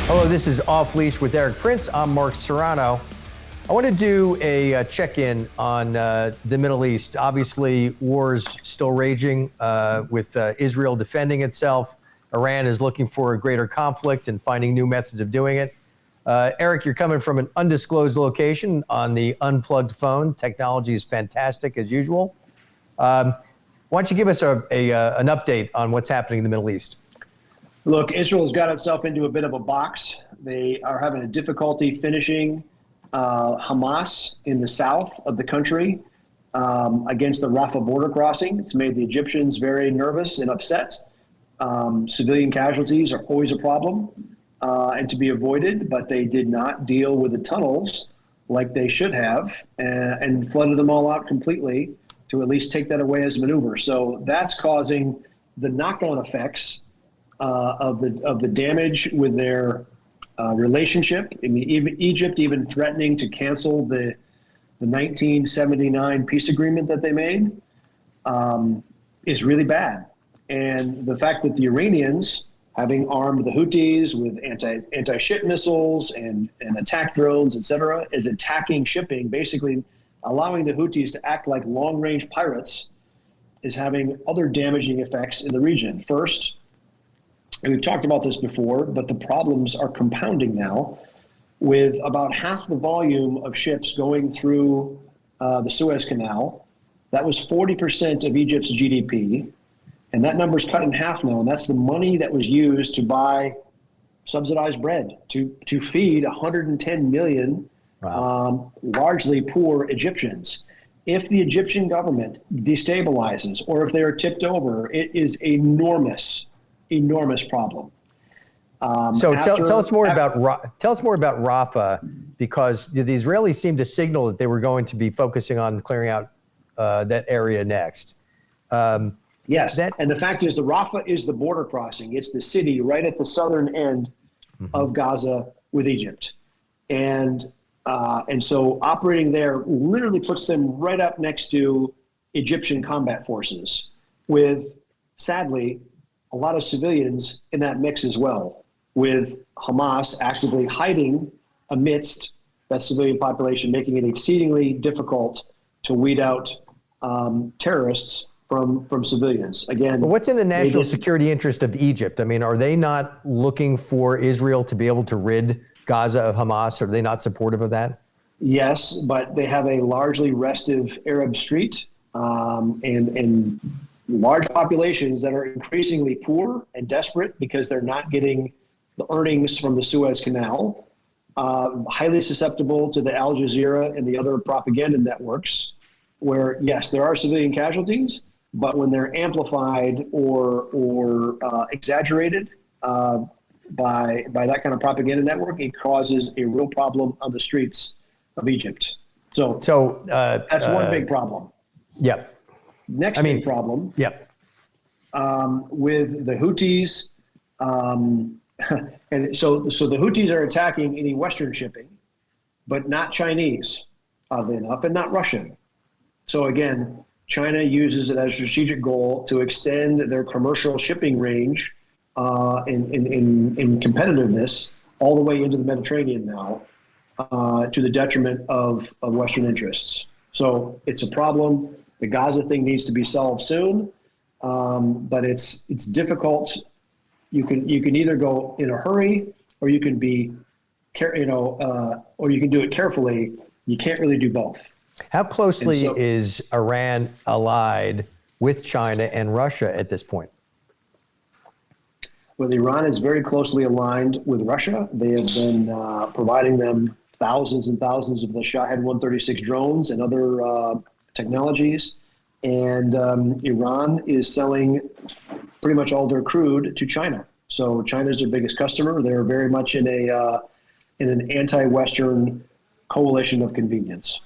Hello, this is Off Leash with Erik Prince. I'm Mark Serrano. I want to do a check-in on the Middle East. Obviously, war's still raging with Israel defending itself. Iran is looking for a greater conflict and finding new methods of doing it. Erik, you're coming from an undisclosed location on the unplugged phone. Technology is fantastic as usual. Why don't you give us an update on what's happening in the Middle East? Look, Israel's got itself into a bit of a box. They are having a difficulty finishing Hamas in the south of the country against the Rafah border crossing. It's made the Egyptians very nervous and upset. Civilian casualties are always a problem and to be avoided, but they did not deal with the tunnels like they should have and flooded them all out completely to at least take that away as a maneuver. So that's causing the knock-on effects of the damage with their relationship. I mean, Egypt even threatening to cancel the 1979 peace agreement that they made is really bad. And the fact that the Iranians, having armed the Houthis with anti-ship missiles and attack drones, et cetera, is attacking shipping, basically allowing the Houthis to act like long-range pirates, is having other damaging effects in the region. First, and we've talked about this before, but the problems are compounding now with about half the volume of ships going through the Suez Canal. That was 40% of Egypt's GDP. And that number's cut in half now. And that's the money that was used to buy subsidized bread to feed 110 million largely poor Egyptians. If the Egyptian government destabilizes or if they are tipped over, it is enormous problem. So tell us more about Rafah, because the Israelis seemed to signal that they were going to be focusing on clearing out that area next. Yes, and the fact is the Rafah is the border crossing. It's the city right at the southern end of Gaza with Egypt. And so operating there literally puts them right up next to Egyptian combat forces with, sadly, a lot of civilians in that mix as well, with Hamas actively hiding amidst that civilian population, making it exceedingly difficult to weed out terrorists from civilians. Again, but what's in the national security interest of Egypt? I mean, are they not looking for Israel to be able to rid Gaza of Hamas? Are they not supportive of that? Yes, but they have a largely restive Arab street and large populations that are increasingly poor and desperate because they're not getting the earnings from the Suez Canal, highly susceptible to the Al Jazeera and the other propaganda networks, where, yes, there are civilian casualties, but when they're amplified or exaggerated by that kind of propaganda network, it causes a real problem on the streets of Egypt. So that's one big problem. Yeah. Next big problem. Yeah. With the Houthis, and so the Houthis are attacking any Western shipping, but not Chinese, oddly enough, and not Russian. So again, China uses it as a strategic goal to extend their commercial shipping range in competitiveness all the way into the Mediterranean now, to the detriment of Western interests. So it's a problem. The Gaza thing needs to be solved soon, but it's difficult. You can either go in a hurry, or you can or you can do it carefully. You can't really do both. How closely is Iran allied with China and Russia at this point? Well, Iran is very closely aligned with Russia. They have been providing them thousands and thousands of the Shahed 136 drones and other technologies. And Iran is selling pretty much all their crude to China. So China is their biggest customer. They're very much in an anti-Western coalition of convenience.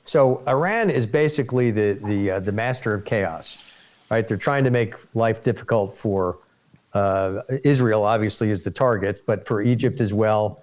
So Iran is basically the master of chaos, right? They're trying to make life difficult for Israel, obviously, is the target, but for Egypt as well.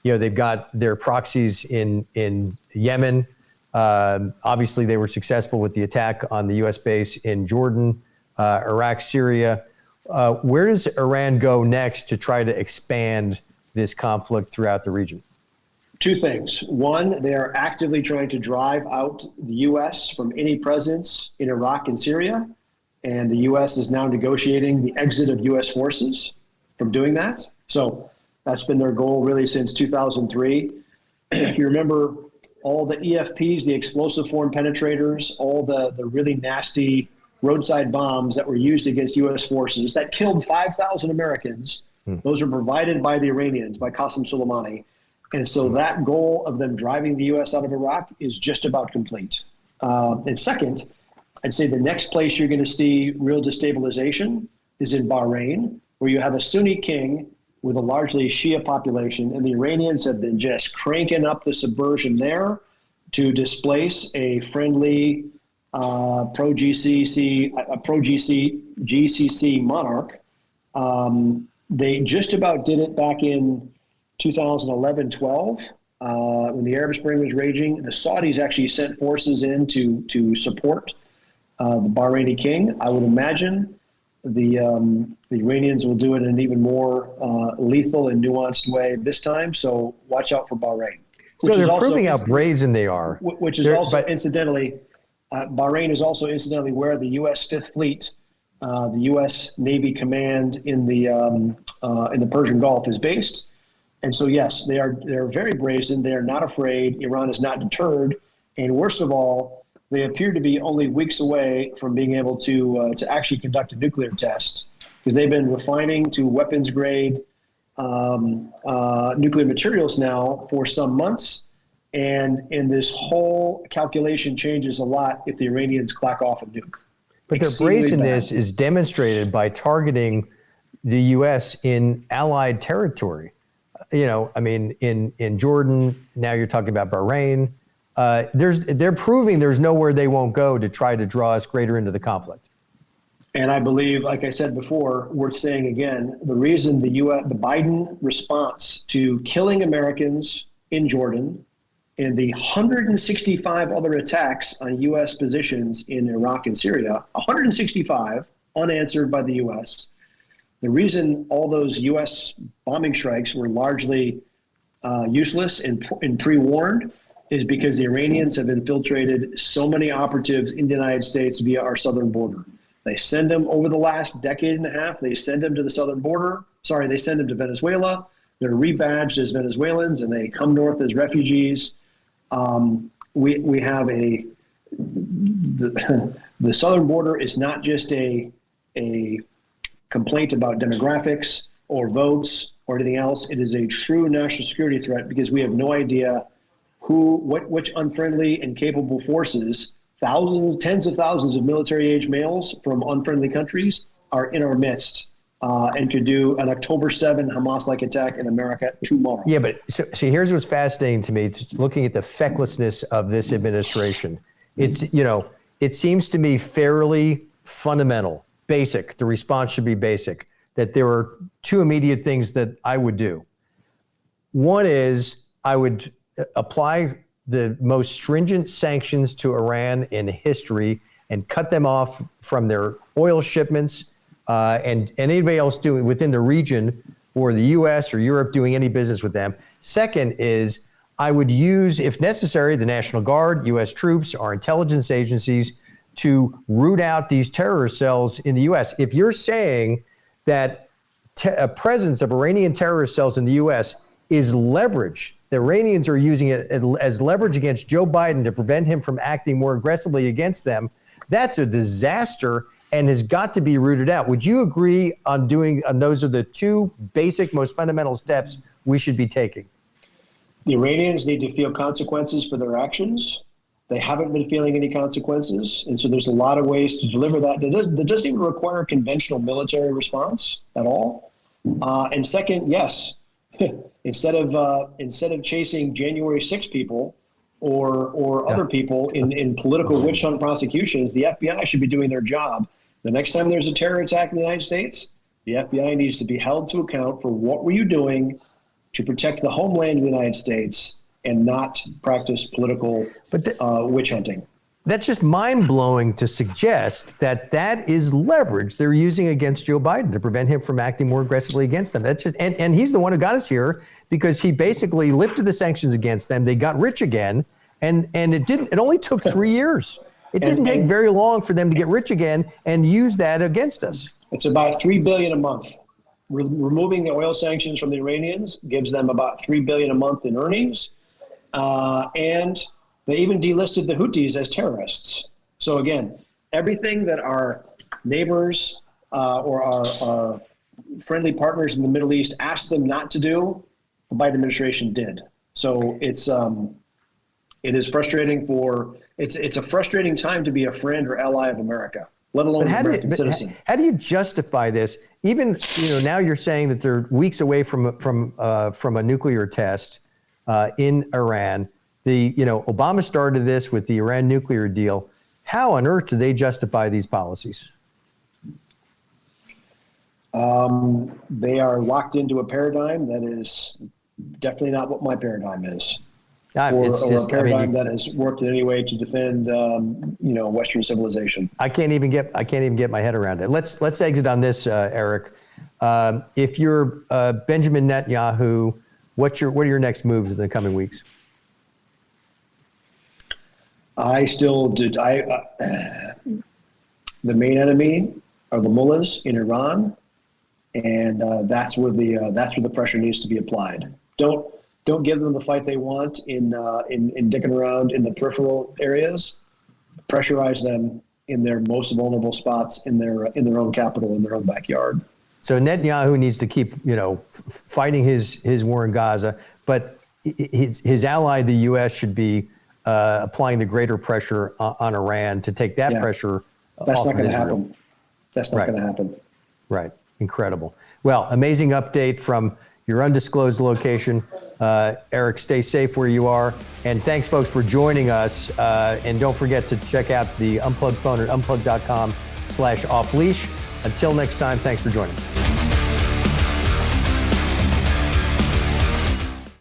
They've got their proxies in Yemen. Obviously, they were successful with the attack on the U.S. base in Jordan, Iraq, Syria. Where does Iran go next to try to expand this conflict throughout the region? Two things. One, they are actively trying to drive out the U.S. from any presence in Iraq and Syria. And the U.S. is now negotiating the exit of U.S. forces from doing that. So that's been their goal really since 2003. If you remember, all the EFPs, the explosive form penetrators, all the really nasty roadside bombs that were used against U.S. forces that killed 5,000 Americans, those are provided by the Iranians, by Qasem Soleimani. And so that goal of them driving the U.S. out of Iraq is just about complete. And second, I'd say the next place you're going to see real destabilization is in Bahrain, where you have a Sunni king with a largely Shia population, and the Iranians have been just cranking up the subversion there to displace a friendly pro-GCC monarch. They just about did it back in 2011-12 when the Arab Spring was raging. The Saudis actually sent forces in to support the Bahraini king. I would imagine the Iranians will do it in an even more lethal and nuanced way this time. So watch out for Bahrain. So they're proving how brazen they are. Which is incidentally, Bahrain is also incidentally where the U.S. Fifth Fleet, the U.S. Navy Command in the Persian Gulf is based. And so, yes, they're very brazen. They are not afraid. Iran is not deterred. And worst of all, they appear to be only weeks away from being able to actually conduct a nuclear test, because they've been refining to weapons grade nuclear materials now for some months. And this whole calculation changes a lot if the Iranians clack off a nuke. But their brazenness is demonstrated by targeting the U.S. in allied territory. I mean, in Jordan, now you're talking about Bahrain. They're proving there's nowhere they won't go to try to draw us greater into the conflict. And I believe, like I said before, worth saying again, the reason the Biden response to killing Americans in Jordan and the 165 other attacks on U.S. positions in Iraq and Syria, 165 unanswered by the U.S., the reason all those U.S. bombing strikes were largely useless and pre-warned is because the Iranians have infiltrated so many operatives in the United States via our southern border. They send them over the last decade and a half. They send them to the southern border. Sorry, they send them to Venezuela. They're rebadged as Venezuelans, and they come north as refugees. We have the southern border is not just a complaint about demographics or votes or anything else. It is a true national security threat because we have no idea which unfriendly and capable forces, tens of thousands of military-age males from unfriendly countries are in our midst and could do an October 7 Hamas-like attack in America tomorrow. Yeah, but so here's what's fascinating to me. It's looking at the fecklessness of this administration. It seems to me fairly fundamental, basic. The response should be basic, that there are two immediate things that I would do. One is I would apply the most stringent sanctions to Iran in history and cut them off from their oil shipments and anybody else doing within the region or the U.S. or Europe doing any business with them. Second is I would use, if necessary, the National Guard, U.S. troops, our intelligence agencies to root out these terrorist cells in the U.S. If you're saying that a presence of Iranian terrorist cells in the U.S. is leverage, the Iranians are using it as leverage against Joe Biden to prevent him from acting more aggressively against them, that's a disaster and has got to be rooted out. Would you agree on those are the two basic, most fundamental steps we should be taking? The Iranians need to feel consequences for their actions. They haven't been feeling any consequences. And so there's a lot of ways to deliver that. That doesn't even require a conventional military response at all. And second, yes, instead of chasing January 6 people or other people in political witch hunt prosecutions, the FBI should be doing their job. The next time there's a terror attack in the United States, the FBI needs to be held to account for what were you doing to protect the homeland of the United States and not practice political witch hunting. That's just mind-blowing to suggest that that is leverage they're using against Joe Biden to prevent him from acting more aggressively against them. That's just, and he's the one who got us here because he basically lifted the sanctions against them. They got rich again, and it only took 3 years. It didn't take very long for them to get rich again and use that against us. It's about $3 billion a month. Removing the oil sanctions from the Iranians gives them about $3 billion a month in earnings, and they even delisted the Houthis as terrorists. So again, everything that our neighbors or our friendly partners in the Middle East asked them not to do, the Biden administration did. So it is frustrating it's a frustrating time to be a friend or ally of America, let alone an American citizen. How do you justify this? Even now you're saying that they're weeks away from a nuclear test in Iran. Obama started this with the Iran nuclear deal. How on earth do they justify these policies? They are locked into a paradigm that is definitely not what my paradigm is, or a paradigm that has worked in any way to defend, Western civilization. I can't even get my head around it. Let's exit on this, Erik. If you're Benjamin Netanyahu, what are your next moves in the coming weeks? The main enemy are the mullahs in Iran, and that's where the pressure needs to be applied. Don't give them the fight they want in dicking around in the peripheral areas. Pressurize them in their most vulnerable spots in their own capital, in their own backyard. So Netanyahu needs to keep fighting his war in Gaza, but his ally, the U.S., should be applying the greater pressure on Iran to take that pressure off of Israel. That's not going to happen. That's not going to happen. Right. Incredible. Well, amazing update from your undisclosed location. Erik, stay safe where you are. And thanks, folks, for joining us. And don't forget to check out the Unplugged phone at unplugged.com/offleash. Until next time, thanks for joining.